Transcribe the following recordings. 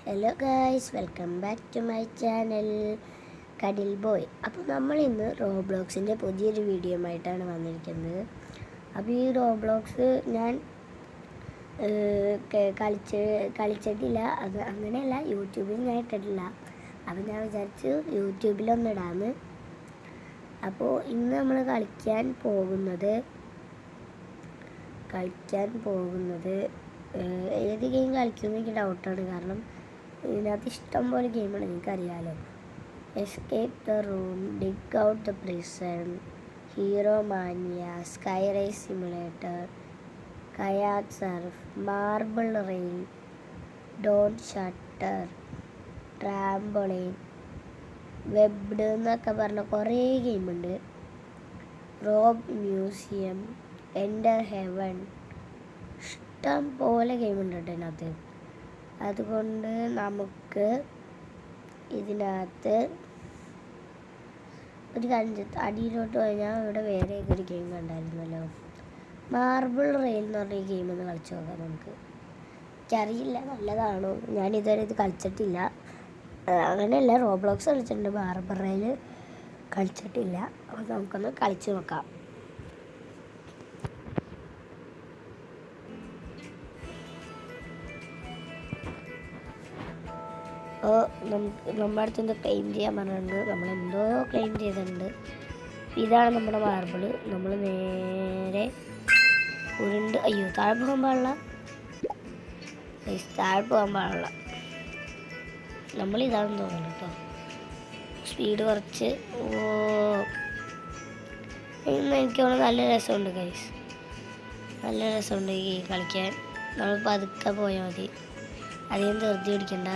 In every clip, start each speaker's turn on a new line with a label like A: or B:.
A: Hello guys, welcome back to my channel കടിൽ boy. അപ്പോൾ നമ്മൾ ഇന്ന് റോബ്ലോക്സിൻ്റെ പുതിയൊരു വീഡിയോ ആയിട്ടാണ് വന്നിരിക്കുന്നത്. അപ്പോൾ ഈ റോബ്ലോക്സ് ഞാൻ കളിച്ചിട്ടില്ല, അത് അങ്ങനെയല്ല, യൂട്യൂബിൽ ഞാൻ ഇട്ടിട്ടില്ല. അപ്പോൾ ഞാൻ വിചാരിച്ചു യൂട്യൂബിലൊന്നിടാന്ന്. അപ്പോൾ ഇന്ന് നമ്മൾ കളിക്കാൻ പോകുന്നത് ഏത് ഗെയിം കളിക്കുമെന്ന് എനിക്ക് ഡൗട്ടാണ്. കാരണം ഇതിനകത്ത് ഇഷ്ടം പോലെ ഗെയിമാണ്, എനിക്കറിയാലോ. Escape the room, dig out the prison, hero mania, sky race simulator, kayak surf, marble rain, don shutter, trampoline, webbed എന്നൊക്കെ പറഞ്ഞ കുറേ ഗെയിമുണ്ട്. റോബ് മ്യൂസിയം, എൻഡർ ഹെവൻ, ഇഷ്ടം പോലെ ഗെയിമുണ്ട് കേട്ടോ ഇതിനകത്ത്. അതുകൊണ്ട് നമുക്ക് ഇതിനകത്ത് ഒരു അടിയിലോട്ട് കഴിഞ്ഞാൽ ഇവിടെ വേറെ ഏതൊരു ഗെയിം കണ്ടായിരുന്നല്ലോ, മാർബിൾ റെയിൽ എന്ന് പറഞ്ഞ ഈ ഗെയിം ഒന്ന് കളിച്ചു നോക്കാം നമുക്ക്. എനിക്കറിയില്ല നല്ലതാണോ, ഞാൻ ഇതുവരെ ഇത് കളിച്ചിട്ടില്ല. അങ്ങനെയല്ല, റോബ്ലോക്സ് കളിച്ചിട്ടുണ്ട്, മാർബിൾ റെയിൽ കളിച്ചിട്ടില്ല. അപ്പോൾ നമുക്കൊന്ന് കളിച്ചു നോക്കാം. നമ്മുടെ അടുത്ത് എന്തോ ക്ലെയിം ചെയ്യാൻ പറഞ്ഞിട്ടുണ്ട്. നമ്മളെന്തോ ക്ലെയിം ചെയ്തിട്ടുണ്ട്. ഇതാണ് നമ്മുടെ മാർബിള്. നമ്മൾ നേരെ ഉരുണ്ട് താഴെ പോകാൻ പാടില്ല, നമ്മളിതാണെന്ന് തോന്നുന്നു കേട്ടോ. സ്പീഡ് കുറച്ച് എനിക്ക് തോന്നുന്നു നല്ല രസമുണ്ട് ഗൈസ്, നല്ല രസമുണ്ട് ഈ കളിക്കാൻ. നമ്മൾ പതുക്കെ പോയാൽ മതി, അധികം ധൃതി പിടിക്കണ്ട.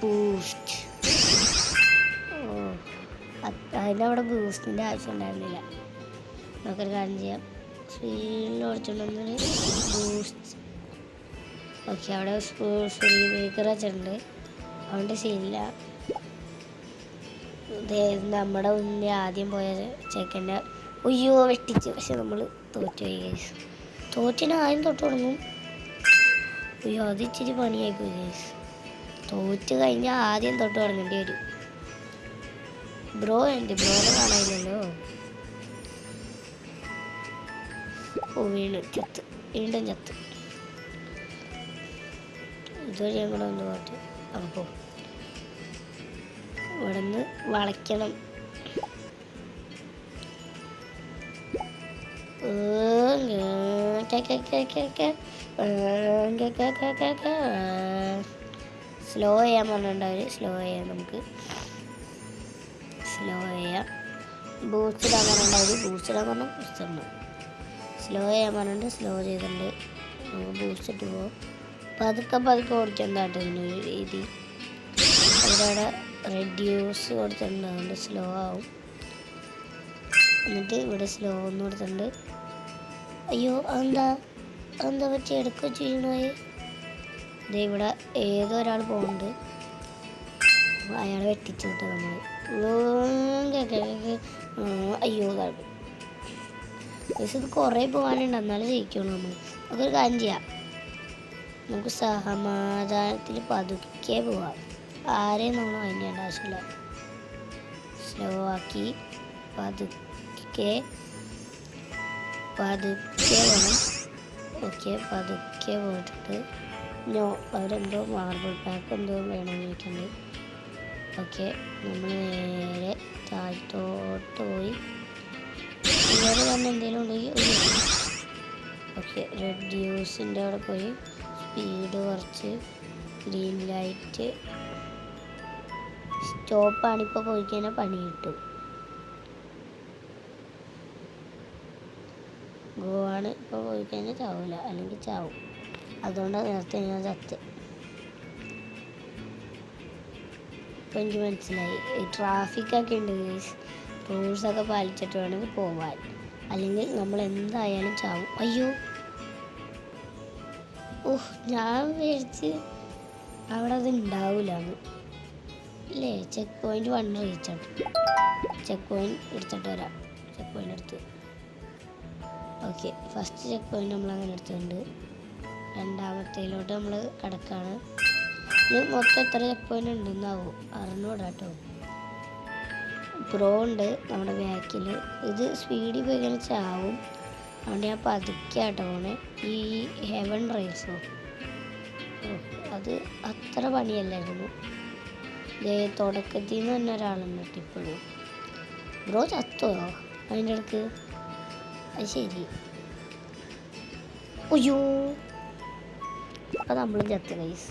A: ബൂസ്റ്റ്, അതിനവിടെ ബൂസ്റ്റിൻ്റെ ആവശ്യം ഉണ്ടായിരുന്നില്ല. നമുക്കൊരു കാര്യം ചെയ്യാം, സ്പീഡിൽ ഓടിച്ചിട്ടുണ്ടെങ്കിൽ ബൂസ്റ്റ്. ഓക്കെ, അവിടെ ഫ്രീ ബ്രേക്കർ വെച്ചിട്ടുണ്ട്, അതുകൊണ്ട് ശരിയില്ല. നമ്മുടെ മുന്നേ ആദ്യം പോയ ചെക്കൻ്റെ വെട്ടിച്ച്. പക്ഷെ നമ്മൾ തോറ്റുപോയി ഗൈസ്. തോറ്റിന് ആദ്യം തൊട്ട് തുടങ്ങും. അത് ഇച്ചിരി പണിയായിപ്പോയി ഗൈസ്. തോറ്റ് കഴിഞ്ഞാൽ ആദ്യം തൊട്ട് തുടങ്ങേണ്ടി വരും. ബ്രോനെ കാണാനില്ലല്ലോ. വീണ്ടും ചത്ത്. ഇതുവരെ ഞങ്ങൾ ഒന്ന് പോട്ടെ. അപ്പോൾ ഇവിടെ നിന്ന് വളയ്ക്കണം. സ്ലോ ചെയ്യാൻ പറഞ്ഞിട്ടുണ്ടാവും. സ്ലോ ചെയ്യാം, നമുക്ക് സ്ലോ ചെയ്യാം. ബൂസ്റ്റ് ഇടാൻ പറഞ്ഞിട്ടുണ്ടാവും. ബൂസ്റ്റ് ഇടാൻ പറഞ്ഞാൽ ബൂസ്റ്റ് ഇടണം. സ്ലോ ചെയ്യാൻ പറഞ്ഞിട്ട് സ്ലോ ചെയ്തിട്ടുണ്ട്. നമുക്ക് ബൂസ്റ്റ് ഇട്ട് പോകും. പതുക്കെ ഓടിക്കേണ്ടതായിട്ട് ഇതിനൊരു രീതി. അതിലവിടെ റെഡ്യൂസ് കൊടുത്തിട്ടുണ്ട്, അതുകൊണ്ട് സ്ലോ ആവും. എന്നിട്ട് ഇവിടെ സ്ലോ ഒന്ന് കൊടുത്തിട്ടുണ്ട്. എന്താ പറ്റി എടുക്കുക ചെയ്യണേ. ഇവിടെ ഏതോ ഒരാൾ പോകുന്നുണ്ട്, അയാളെ വെട്ടിച്ചു വിട്ടു നമ്മൾ. ഇത് കുറേ പോകാനുണ്ട്, എന്നാലും ജയിക്കുള്ളൂ നമ്മൾ. നമുക്കൊരു കാര്യം ചെയ്യാം, നമുക്ക് സമാധാനത്തിൽ പതുക്കെ പോവാം. ആരെയും നമ്മൾ മൈൻഡ് ചെയ്യേണ്ട ആവശ്യമില്ല. സ്ലോ ആക്കി പതുക്കെ വേണം. ഓക്കെ, പതുക്കെ പോയിട്ടുണ്ട്. അവരെന്തോ മാർബിൾ പാക്ക് എന്തോ വേണമെന്ന് ചോദിക്കുന്നുണ്ട്. ഓക്കെ, നമ്മൾ നേരെ താഴത്തോട്ട് പോയി വേറെ തന്നെ എന്തെങ്കിലും ഉണ്ടെങ്കിൽ ഓക്കെ, റെഡ്യൂസിൻ്റെ അവിടെ പോയി സ്പീഡ് കുറച്ച്. ഗ്രീൻ ലൈറ്റ് സ്റ്റോപ്പാണിപ്പോൾ പോയി കഴിഞ്ഞാൽ പണി കിട്ടും. ഗോവാണ് ഇപ്പോൾ പോയി കഴിഞ്ഞാൽ ചാവില്ല, അല്ലെങ്കിൽ ചാവും. അതുകൊണ്ടാണ് നേരത്തെ ഞാൻ ചത്ത്. ഇപ്പം എനിക്ക് മനസ്സിലായി, ഈ ട്രാഫിക്കൊക്കെ ഉണ്ട് ഗൈസ്. റൂൾസൊക്കെ പാലിച്ചിട്ട് വേണമെങ്കിൽ പോവാൻ, അല്ലെങ്കിൽ നമ്മൾ എന്തായാലും ചാവും. ഞാൻ വിചാരിച്ച് അവിടെ അത് ഉണ്ടാവില്ലാന്ന്. ഇല്ലേ, ചെക്ക് പോയിൻറ്റ് 1 റീച്ചാണ്. ചെക്ക് പോയിൻറ്റ് എടുത്തിട്ട് വരാം. ചെക്ക് പോയിൻ്റ് എടുത്ത്. ഓക്കെ, ഫസ്റ്റ് ചെക്ക് പോയിൻറ്റ് നമ്മളങ്ങനെ എടുത്തിട്ടുണ്ട്. രണ്ടാമത്തേലോട്ട് നമ്മൾ കിടക്കാണ്. ഇത് മൊത്തം എത്ര ചെക്ക് പോയിന്റ് ഉണ്ടെന്നാവും അറിഞ്ഞൂടാ കേട്ടോ. പ്രോ ഉണ്ട് നമ്മുടെ ബാക്കിൽ. ഇത് സ്പീഡിൽ പോയി ഇങ്ങനെ ചാവും. അതുകൊണ്ട് ഞാൻ പതുക്കെയാട്ടോ പോണേ. ഈ ഹെവൻ റൈസോ അത് അത്ര പണിയല്ലായിരുന്നു. തുടക്കത്തിൽ നിന്ന് തന്നെ ഒരാളുണ്ട് കേട്ടോ ഇപ്പോഴും. ബ്രോ ചത്തോ അതിൻ്റെ ഇടക്ക്? അത് ശരി. അയ്യോ അപ്പം നമ്മളും ചത്ത ഗൈസ്.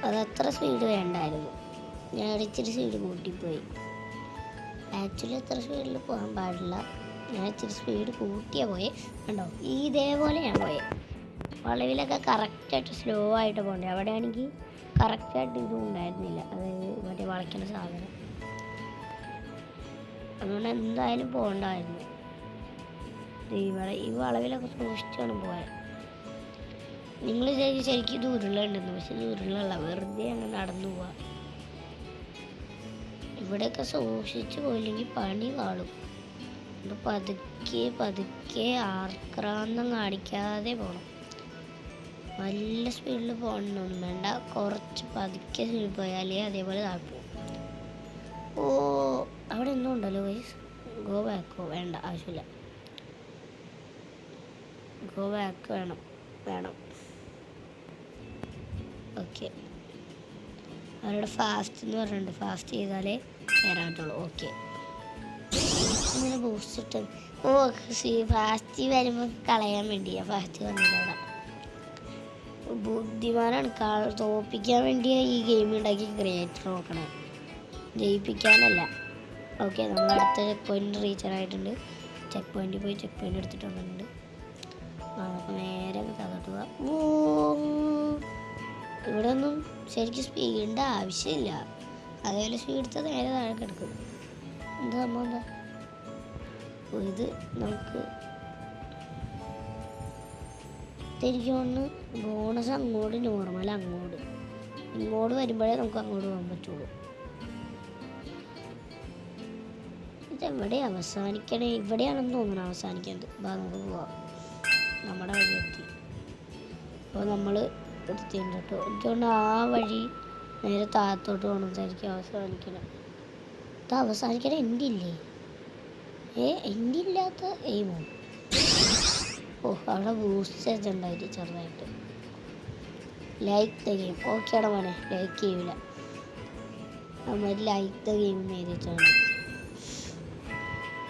A: അതത്ര സ്പീഡ് വേണ്ടായിരുന്നു. ഞാൻ ഇച്ചിരി സ്പീഡ് കൂട്ടിപ്പോയി. ആക്ച്വലി അത്ര സ്പീഡിൽ പോകാൻ പാടില്ല. ഞാൻ ഇച്ചിരി സ്പീഡ് കൂട്ടിയാണ് പോയെ. കണ്ടോ ഇതേപോലെ ഞാൻ പോയെ. വളവിലൊക്കെ കറക്റ്റായിട്ട് സ്ലോ ആയിട്ട് പോകണ്ടേ. അവിടെ ആണെങ്കിൽ കറക്റ്റായിട്ട് ഇതും ഉണ്ടായിരുന്നില്ല. അതായത് മറ്റേ വളയ്ക്കുന്ന സാധനം. അതുകൊണ്ട് എന്തായാലും പോകണ്ടായിരുന്നു. ഇവിടെ ഈ വളവിലൊക്കെ സൂക്ഷിച്ചാണ് പോയത്. നിങ്ങൾ ശരിക്കും ഇത് ഉരുളുണ്ടെന്ന്. പക്ഷെ ഇത് ഉരുളല്ല, വെറുതെ അങ്ങ് നടന്നു പോവാ. ഇവിടെയൊക്കെ സൂക്ഷിച്ച് പോയില്ലെങ്കിൽ പണി കാണും. പതുക്കെ പതുക്കെ ആക്രാന്തം കാണിക്കാതെ പോകണം. നല്ല സ്പീഡിൽ പോകണമെന്നൊന്നും വേണ്ട. കുറച്ച് പതുക്കെ സ്പീഡിൽ പോയാലേ അതേപോലെ താഴ്പോകും. ഓ അവിടെ എന്തോ ഉണ്ടല്ലോ ഗൈസ്. ഗോ ബാക്കോ? വേണ്ട, ആവശ്യമില്ല. ഗോ ബാക്ക് വേണം. ഓക്കെ, അവരുടെ ഫാസ്റ്റ് എന്ന് പറഞ്ഞിട്ടുണ്ട്. ഫാസ്റ്റ് ചെയ്താലേ കയറാൻ പറ്റുള്ളൂ. ഓക്കെ, ഇങ്ങനെ ബൂസ്റ്റ് ഇട്ട് ഫാസ്റ്റ് വരുമ്പോൾ കളയാൻ വേണ്ടിയാ ഫാസ്റ്റ് വന്നില്ല. അവിടെ ബുദ്ധിമാനാണ്. തോപ്പിക്കാൻ വേണ്ടിയാ ഈ ഗെയിം ഉണ്ടാക്കി ക്രിയേറ്റർ നോക്കണേ, ജയിപ്പിക്കാനല്ല. ഓക്കെ, നമ്മൾ അടുത്ത ചെക്ക് പോയിന്റ് റീച്ചറായിട്ടുണ്ട്. ചെക്ക് പോയിന്റിൽ പോയി ചെക്ക് പോയിന്റ് എടുത്തിട്ട് വന്നിട്ടുണ്ട്. നമുക്ക് നേരെ തകർത്ത് പോവാം. ഇവിടെ ഒന്നും ശരിക്കും സ്പീഡിൻ്റെ ആവശ്യമില്ല. അതേപോലെ സ്പീഡ് എടുത്താൽ നേരെ താഴെ കിടക്കും. എന്താ സംഭവം എന്താ? ഇത് നമുക്ക് തിരിച്ചുകൊണ്ട് ബോണസ് അങ്ങോട്ട്, നോർമൽ അങ്ങോട്ട്. ഇങ്ങോട്ട് വരുമ്പോഴേ നമുക്ക് അങ്ങോട്ട് പോകാൻ പറ്റുള്ളൂ. ഇതെവിടെ അവസാനിക്കണേ? ഇവിടെയാണെന്ന് തോന്നുന്നു അവസാനിക്കുന്നത്. നമുക്ക് പോവാം. നമ്മുടെ വഴി എത്തി. അപ്പോൾ നമ്മൾ എടുത്തിട്ടുണ്ട് കേട്ടോ. എനിക്കൊണ്ട് ആ വഴി നേരെ താഴത്തോട്ട് പോകണതായിരിക്കും അവസാനിക്കണം. ഇത് അവസാനിക്കണ എൻഡില്ലേ? എൻഡില്ലാത്ത എയിമോ? ഓ, അവിടെ ബൂസ്റ്റ് ചെയ്തിട്ടുണ്ടായിട്ട് ചെറുതായിട്ട്. Like the game. ഓക്കെയാണ് മോനെ, ലൈക്ക് ചെയ്യൂല. നമ്മൾ ലൈക്ക് ദ ഗെയിം നേരിട്ടാണ്.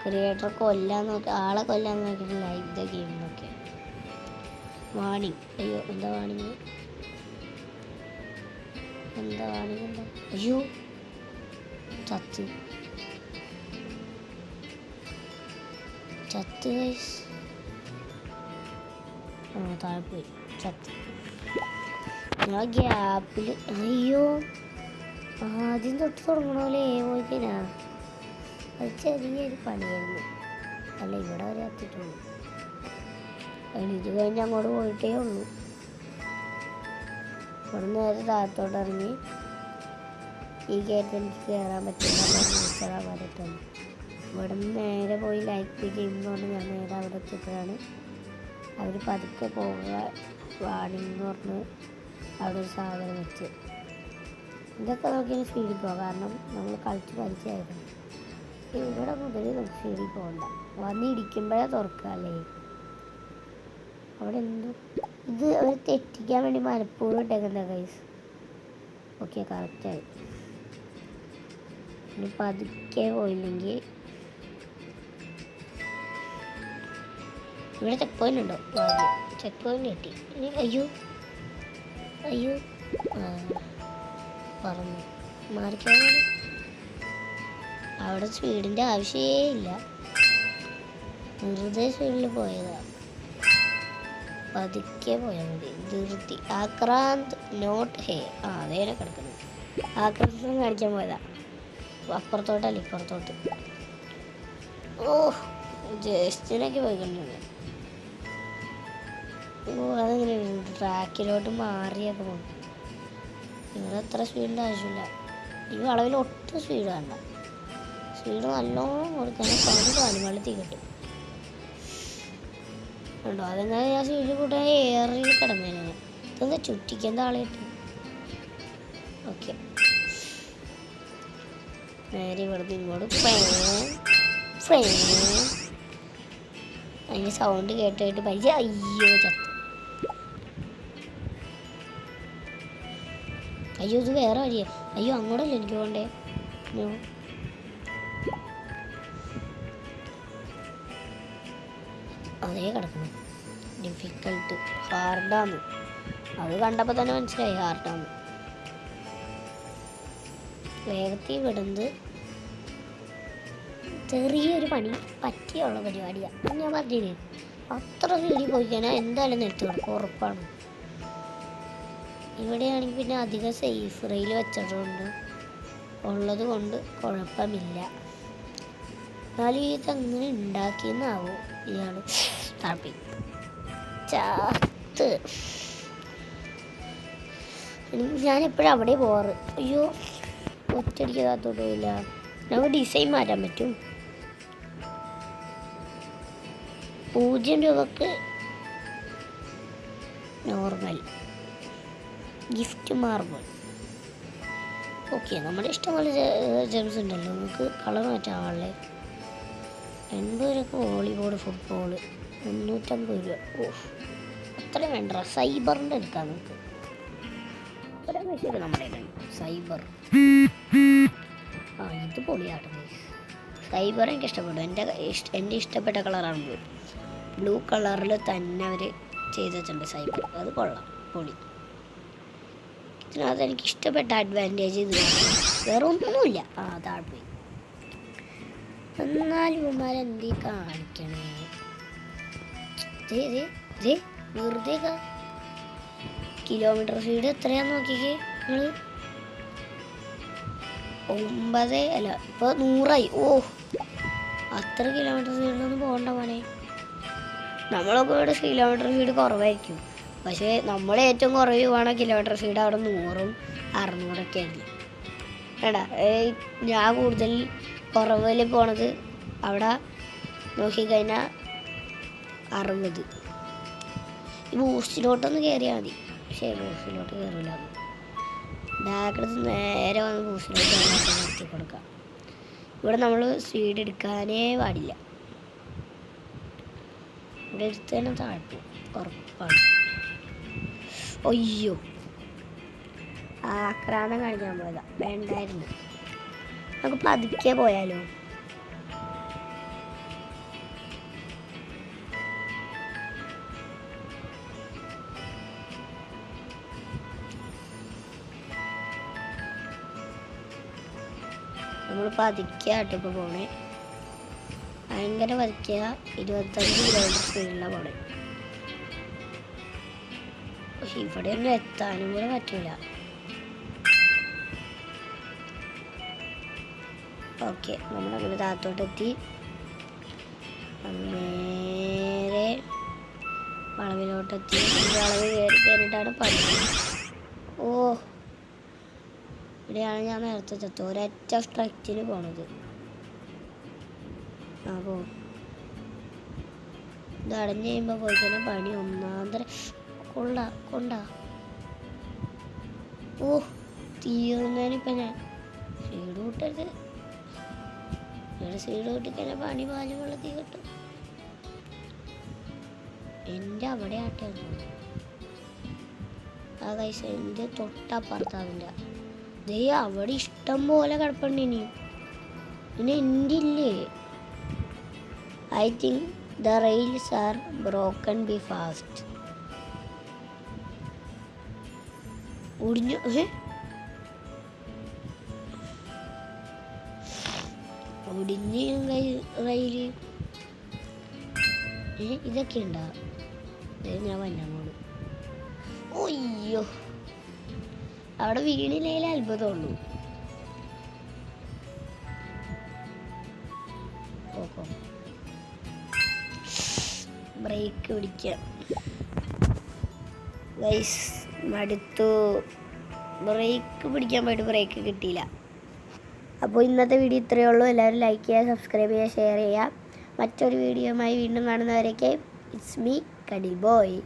A: ക്രിയേറ്റർ ആളെ കൊല്ലാൻ നോക്കിയിട്ട് ലൈക്ക് ദ ഗെയിം എന്നൊക്കെ. വാണിംഗ്. അയ്യോ, എന്താ വാണിംഗ്? എന്താ? അയ്യോ, ചത്ത് ഗൈസ്. താഴെ പോയി ചത്ത്. ഞാൻ ഗ്യാപ്പിൽ. അയ്യോ, ആദ്യം തൊട്ട് തുടങ്ങണമല്ലേ പോയിക്കാ. അത് ചെറിയൊരു പണിയായിരുന്നു. അല്ല, ഇവിടെ വരെ എത്തിയിട്ടുള്ളൂ. ഇത് കഴിഞ്ഞ് അങ്ങോട്ട് പോയിട്ടേ ഉള്ളൂ. ഇവിടെ നേരെ താഴത്തോട്ട് ഇറങ്ങി ഈ ഗേറ്റ് എനിക്ക് കയറാൻ പറ്റില്ല. പറ്റുന്നു. ഇവിടെ നിന്ന് നേരെ പോയി ലൈക്ക് ചെയ്യുന്നതുകൊണ്ട് ഞാൻ നേരെ അവിടെ എത്തിയപ്പോഴാണ് അവർ പതുക്കെ പോകുക വാണിംഗ് പറഞ്ഞ് അവിടെ ഒരു സാധനം വെച്ച്. ഇതൊക്കെ നോക്കിയാൽ സ്പീഡിൽ പോകാം, കാരണം നമ്മൾ കളിച്ച് പരിചയമായിരുന്നു. ഇവിടെ മുതൽ നമുക്ക് സ്പീഡിൽ പോകണ്ട. വന്നിരിക്കുമ്പോഴേ തുറക്കുക അല്ലേ. അവിടെ എന്തോ ഇത് അവർ തെറ്റിക്കാൻ വേണ്ടി മനഃപൂർവ്വം ഇട്ടേക്കുന്ന ഗൈസ്. ഓക്കെ, കറക്റ്റായി. ഇനി പതുക്കെ പോയില്ലെങ്കിൽ ഇവിടെ ചെക്ക് പോയിന്റ് ഉണ്ടോ? ചെക്ക് പോയിന്റ് കിട്ടി. ഇനി അയ്യോ പറഞ്ഞു മാറിക്കാൻ. അവിടെ സ്പീഡിൻ്റെ ആവശ്യമേ ഇല്ല, വെറുതെ സ്പീഡിൽ പോയതാ. പതുക്കെ പോയാൽ മതി. ധൃതി. ആക്രാന്ത് നോട്ട് ഹേ. അതേനെ കിടക്കുന്നു. ആക്രാന്തം കാണിക്കാൻ പോയതാ. അപ്പുറത്തോട്ടല്ല ഇപ്പുറത്തോട്ട്. ഓ, ജസ്റ്റിനൊക്കെ പോയിക്കൊണ്ടിരുന്നു. ഓ, അതങ്ങനെ ട്രാക്കിലോട്ട് മാറിയൊക്കെ പോകും. ഇവിടെ അത്ര സ്പീഡിൻ്റെ ആവശ്യമില്ല. ഈ വളവിൽ ഒട്ടും സ്പീഡ് വേണ്ട. സ്പീഡ് നല്ലോണം കൊടുക്കാൻ പാനിവെള്ളത്തിൽ കിട്ടും. കണ്ടോ, അതെങ്ങനെ ഞാൻ സ്പീഡിൽ കൂട്ടാൻ ഏറി കിടന്നേനെ. ഇതെന്താ ചുറ്റിക്കുന്ന ആളായിട്ട്? ഓക്കെ, നേരെ ഇവിടുന്ന് ഇങ്ങോട്ട് അതിൻ്റെ സൗണ്ട് കേട്ടിട്ട് പരിചയം. അയ്യോ ചത്ത്. അയ്യോ ഇത് വേറെ വഴിയാ. അയ്യോ അങ്ങോട്ടല്ലേ എനിക്ക് പോകണ്ടേ? അതേ കിടക്കുന്നു. ഡിഫിക്കൽട്ട്, ഹാർഡാന്ന്. അത് കണ്ടപ്പോൾ തന്നെ മനസ്സിലായി ഹാർഡാന്ന്. വേഗത്തിൽ വിടുന്നത് ചെറിയൊരു പണി പറ്റിയുള്ള പരിപാടിയാണ്. ഞാൻ പറഞ്ഞില്ലേ, അത്ര സീരി പോയി കഴിഞ്ഞാൽ എന്തായാലും നിർത്തി കൊടുക്കും, ഉറപ്പാണ്. ഇവിടെയാണെങ്കിൽ പിന്നെ അധികം സേഫ് റെയിൽ വെച്ചിട്ടുണ്ട് ഉള്ളത് കൊണ്ട് കുഴപ്പമില്ല. എന്നാലും ഇതെങ്ങനെ ഉണ്ടാക്കിയെന്നാവോ ഇയാൾ തപ്പി ചാത്ത്. ഞാനെപ്പോഴും അവിടെ പോവാറ്. അയ്യോ ഒറ്റയടിക്ക് കാത്തോട്ട് പോയില്ല. നമുക്ക് ഡിസൈൻ മാറ്റാൻ പറ്റും. 0 രൂപക്ക് നോർമൽ ഗിഫ്റ്റ് മാർബിൾ. ഓക്കെ, നമ്മുടെ ഇഷ്ടംപോലെ ജെംസ് ഉണ്ടല്ലോ, നമുക്ക് കളർ മാറ്റാമല്ലേ. 80 രൂപക്ക് വോളിബോൾ, ഫുട്ബോൾ 350 രൂപ. ഓ അത്രയും വേണ്ട. സൈബറിൻ്റെ എടുക്കാം നമുക്ക്. അത്രയും പൈസ നമ്മുടെ സൈബർ. ആ ഇത് പൊളിയാണ്. സൈബർ എനിക്ക് ഇഷ്ടപ്പെട്ടു. എൻ്റെ ഇഷ്ടപ്പെട്ട കളറാണ് ബ്ലൂ കളറിൽ തന്നെ അവർ ചെയ്ത് വെച്ചിട്ടുണ്ട് സൈബർ. അത് കൊള്ളാം, പൊളി. ഇതിനകത്ത് എനിക്ക് ഇഷ്ടപ്പെട്ട അഡ്വാൻറ്റേജ് ഇതിനാണ്, വേറെ ഒന്നുമില്ല. ആ അതാണ് പോയി. എന്നാലും ഇവന്മാരെന്തീ കാണിക്കണേ? വെറുതെ കിലോമീറ്റർ സ്പീഡ് എത്രയാന്ന് നോക്കിക്കേ നിങ്ങൾ. 9 അല്ല ഇപ്പോൾ 100ആയി. ഓ അത്ര കിലോമീറ്റർ സ്പീഡിലൊന്നും പോകണ്ട മോനെ. നമ്മളൊക്കെ ഇവിടെ കിലോമീറ്റർ സ്പീഡ് കുറവായിരിക്കും, പക്ഷേ നമ്മൾ ഏറ്റവും കുറവ് പോകണ കിലോമീറ്റർ സ്പീഡ് അവിടെ 100ഉം 600ഒക്കെ ആയിരിക്കും. വേണ്ടാ, ഞാൻ കൂടുതൽ കുറവിൽ പോണത് അവിടെ നോക്കിക്കഴിഞ്ഞാൽ 60. ഈ ബൂസ്റ്റിലോട്ടൊന്ന് കയറിയാൽ മതി. പക്ഷേ ബൂസ്റ്റിലോട്ട് കയറില്ല. ബാക്കെടുത്ത് നേരെ വന്ന് ബൂസ്റ്റിലോട്ട് നിർത്തി കൊടുക്കാം. ഇവിടെ നമ്മൾ സ്പീഡ് എടുക്കാനേ പാടില്ല. ഇവിടെ എടുത്ത് തന്നെ താഴ്ത്തു, ഉറപ്പാണ്. ഒയ്യോ ആക്രാന്തം കാണിക്കാൻ പോയതാ, വേണ്ടായിരുന്നു. നമുക്ക് പതുക്കെ പോയാലോ? നമ്മൾ പതുക്കെയാട്ടോ ഇപ്പോൾ പോണേ. ഭയങ്കര പതുക്കുക. 25 കിലോമീറ്റർ സ്പീഡിലാണ് പോണേ. പക്ഷെ ഇവിടെ ഒന്നും എത്താനും കൂടെ പറ്റൂല. ഓക്കെ, നമ്മളങ്ങനെ താഴത്തോട്ടെത്തി. നേരെ വളവിലോട്ടെത്തി. വളവ് കയറി കഴിഞ്ഞിട്ടാണ് പണി. ഓ ഇവിടെയാണ് ഞാൻ നേരത്തെ ചത്തു. ഒരൊറ്റ സ്ട്രക്റ്റിന് പോണത്. ആ പോ. ഇത് അടഞ്ഞു കഴിയുമ്പോൾ പോയി തന്നെ പണി ഒന്നാന്തര കൊണ്ടാ. ഓ തീർന്നതിനിപ്പോൾ ഞാൻ സീഡ് കൂട്ടരുത്. ഇവിടെ സീഡ് കൂട്ടിക്കഴിഞ്ഞാൽ പണി പാല് വെള്ളത്തിൽ കിട്ടും. എൻ്റെ അവിടെ ആട്ടാണ് ആ കൈസ. എൻ്റെ തൊട്ടപ്പുറത്താവില്ല. ദേ അവിടെ ഇഷ്ടം പോലെ കിടപ്പുണ്ട് ഇനിയും. പിന്നെ എൻ്റെ ഇല്ലേ. I think the rails R broken B fast. ഒടിഞ്ഞു. ഒടിഞ്ഞ് റെയില്. ഇതൊക്കെ ഉണ്ടാ. ഞാൻ വന്നങ്ങോട്. ഒയ്യോ അവിടെ വീണില്ലേ അത്ഭുതമുള്ളൂ. ഓഹോ ബ്രേക്ക് പിടിക്കാം. ഗൈസ് മടുത്തു. ബ്രേക്ക് പിടിക്കാൻ പോയിട്ട് ബ്രേക്ക് കിട്ടിയില്ല. അപ്പോൾ ഇന്നത്തെ വീഡിയോ ഇത്രയേ ഉള്ളൂ. എല്ലാവരും ലൈക്ക് ചെയ്യുക, സബ്സ്ക്രൈബ് ചെയ്യുക, ഷെയർ ചെയ്യുക. മറ്റൊരു വീഡിയോയുമായി വീണ്ടും കാണുന്നവരേക്ക് ഇറ്റ്സ് മീ കഡിൽ ബോയ്.